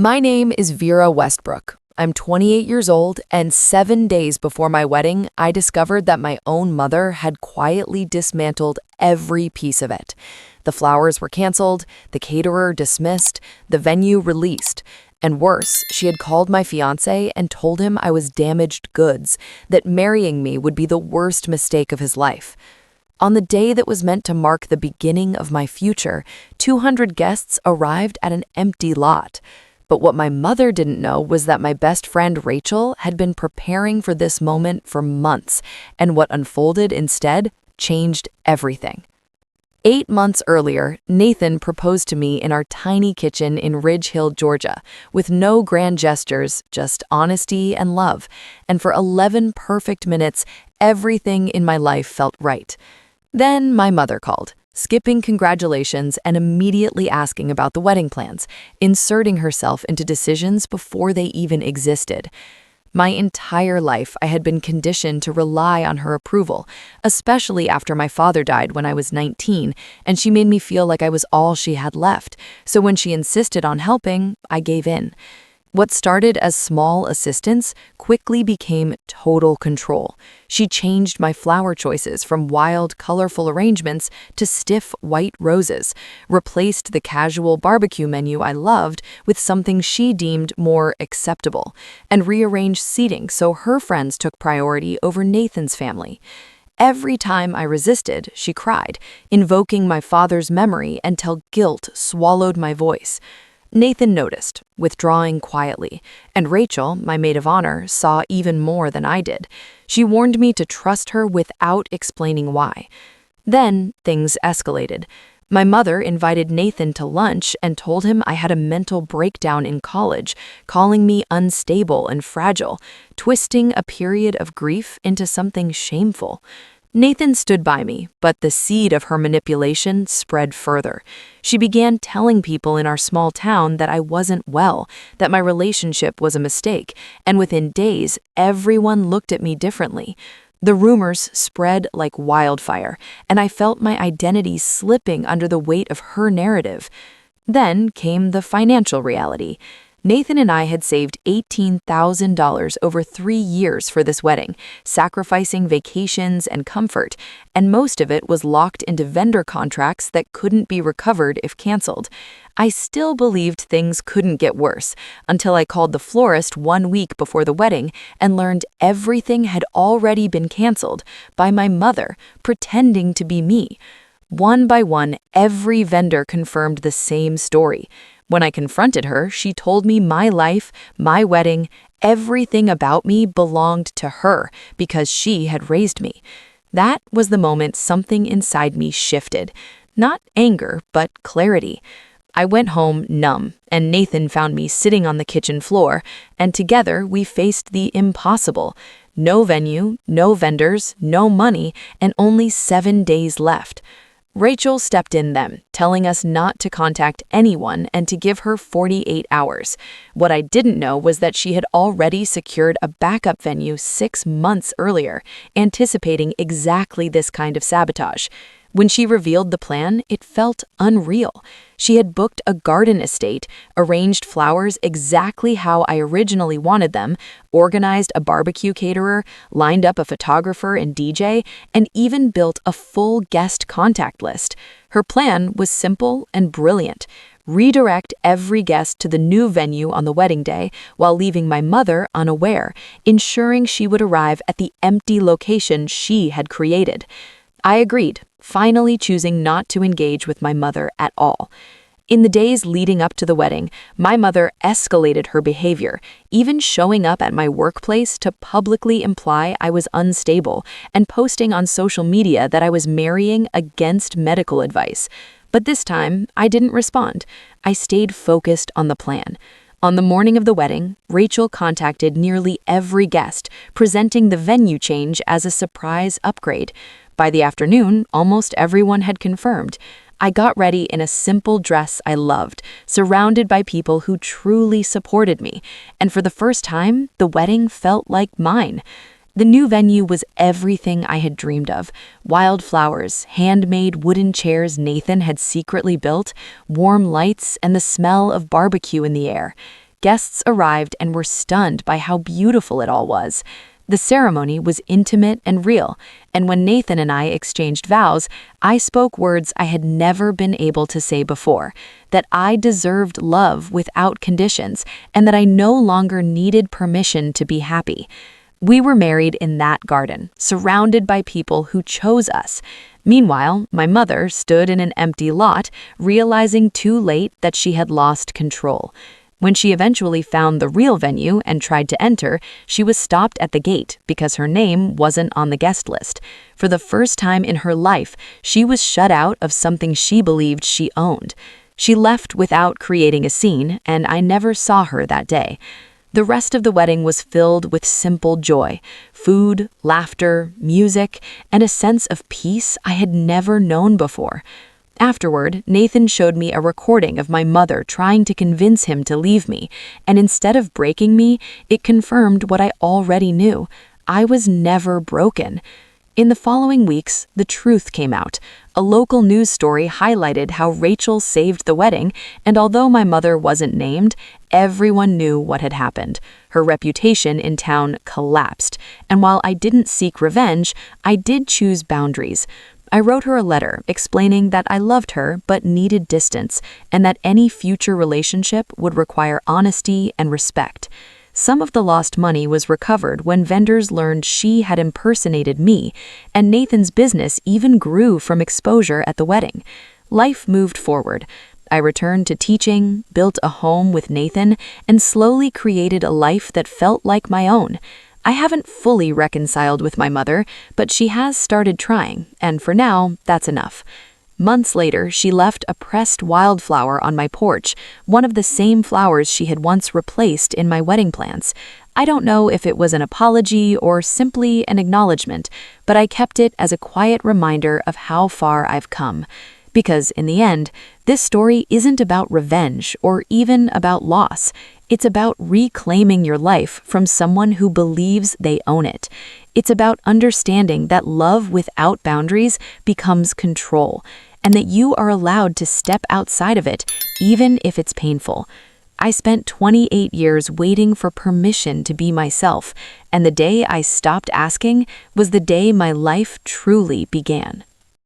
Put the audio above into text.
My name is Vera Westbrook. I'm 28 years old, and 7 days before my wedding, I discovered that my own mother had quietly dismantled every piece of it. The flowers were canceled, the caterer dismissed, the venue released. And worse, she had called my fiancé and told him I was damaged goods, that marrying me would be the worst mistake of his life. On the day that was meant to mark the beginning of my future, 200 guests arrived at an empty lot. But what my mother didn't know was that my best friend Rachel had been preparing for this moment for months, and what unfolded instead changed everything. 8 months earlier, Nathan proposed to me in our tiny kitchen in Ridge Hill, Georgia, with no grand gestures, just honesty and love. And for 11 perfect minutes, everything in my life felt right. Then my mother called, skipping congratulations and immediately asking about the wedding plans, inserting herself into decisions before they even existed. My entire life, I had been conditioned to rely on her approval, especially after my father died when I was 19, and she made me feel like I was all she had left. So when she insisted on helping, I gave in. What started as small assistance quickly became total control. She changed my flower choices from wild, colorful arrangements to stiff white roses, replaced the casual barbecue menu I loved with something she deemed more acceptable, and rearranged seating so her friends took priority over Nathan's family. Every time I resisted, she cried, invoking my father's memory until guilt swallowed my voice. Nathan noticed, withdrawing quietly, and Rachel, my maid of honor, saw even more than I did. She warned me to trust her without explaining why. Then things escalated. My mother invited Nathan to lunch and told him I had a mental breakdown in college, calling me unstable and fragile, twisting a period of grief into something shameful. Nathan stood by me, but the seed of her manipulation spread further. She began telling people in our small town that I wasn't well, that my relationship was a mistake, and within days, everyone looked at me differently. The rumors spread like wildfire, and I felt my identity slipping under the weight of her narrative. Then came the financial reality. Nathan and I had saved $18,000 over 3 years for this wedding, sacrificing vacations and comfort, and most of it was locked into vendor contracts that couldn't be recovered if canceled. I still believed things couldn't get worse until I called the florist 1 week before the wedding and learned everything had already been canceled by my mother, pretending to be me. One by one, every vendor confirmed the same story. When I confronted her, she told me my life, my wedding, everything about me belonged to her because she had raised me. That was the moment something inside me shifted. Not anger, but clarity. I went home numb, and Nathan found me sitting on the kitchen floor, and together we faced the impossible. No venue, no vendors, no money, and only 7 days left. Rachel stepped in then, telling us not to contact anyone and to give her 48 hours. What I didn't know was that she had already secured a backup venue 6 months earlier, anticipating exactly this kind of sabotage. When she revealed the plan, it felt unreal. She had booked a garden estate, arranged flowers exactly how I originally wanted them, organized a barbecue caterer, lined up a photographer and DJ, and even built a full guest contact list. Her plan was simple and brilliant. Redirect every guest to the new venue on the wedding day while leaving my mother unaware, ensuring she would arrive at the empty location she had created. I agreed, finally choosing not to engage with my mother at all. In the days leading up to the wedding, my mother escalated her behavior, even showing up at my workplace to publicly imply I was unstable and posting on social media that I was marrying against medical advice. But this time, I didn't respond. I stayed focused on the plan. On the morning of the wedding, Rachel contacted nearly every guest, presenting the venue change as a surprise upgrade. By the afternoon, almost everyone had confirmed. I got ready in a simple dress I loved, surrounded by people who truly supported me, and for the first time, the wedding felt like mine. The new venue was everything I had dreamed of. Wildflowers, handmade wooden chairs Nathan had secretly built, warm lights, and the smell of barbecue in the air. Guests arrived and were stunned by how beautiful it all was. The ceremony was intimate and real, and when Nathan and I exchanged vows, I spoke words I had never been able to say before, that I deserved love without conditions, and that I no longer needed permission to be happy. We were married in that garden, surrounded by people who chose us. Meanwhile, my mother stood in an empty lot, realizing too late that she had lost control. When she eventually found the real venue and tried to enter, she was stopped at the gate because her name wasn't on the guest list. For the first time in her life, she was shut out of something she believed she owned. She left without creating a scene, and I never saw her that day. The rest of the wedding was filled with simple joy: food, laughter, music, and a sense of peace I had never known before. Afterward, Nathan showed me a recording of my mother trying to convince him to leave me, and instead of breaking me, it confirmed what I already knew: I was never broken. In the following weeks, the truth came out. A local news story highlighted how Rachel saved the wedding, and although my mother wasn't named, everyone knew what had happened. Her reputation in town collapsed, and while I didn't seek revenge, I did choose boundaries. I wrote her a letter explaining that I loved her but needed distance, and that any future relationship would require honesty and respect. Some of the lost money was recovered when vendors learned she had impersonated me, and Nathan's business even grew from exposure at the wedding. Life moved forward. I returned to teaching, built a home with Nathan, and slowly created a life that felt like my own. I haven't fully reconciled with my mother, but she has started trying, and for now, that's enough. Months later, she left a pressed wildflower on my porch, one of the same flowers she had once replaced in my wedding plans. I don't know if it was an apology or simply an acknowledgement, but I kept it as a quiet reminder of how far I've come. Because in the end, this story isn't about revenge or even about loss. It's about reclaiming your life from someone who believes they own it. It's about understanding that love without boundaries becomes control, and that you are allowed to step outside of it, even if it's painful. I spent 28 years waiting for permission to be myself, and the day I stopped asking was the day my life truly began.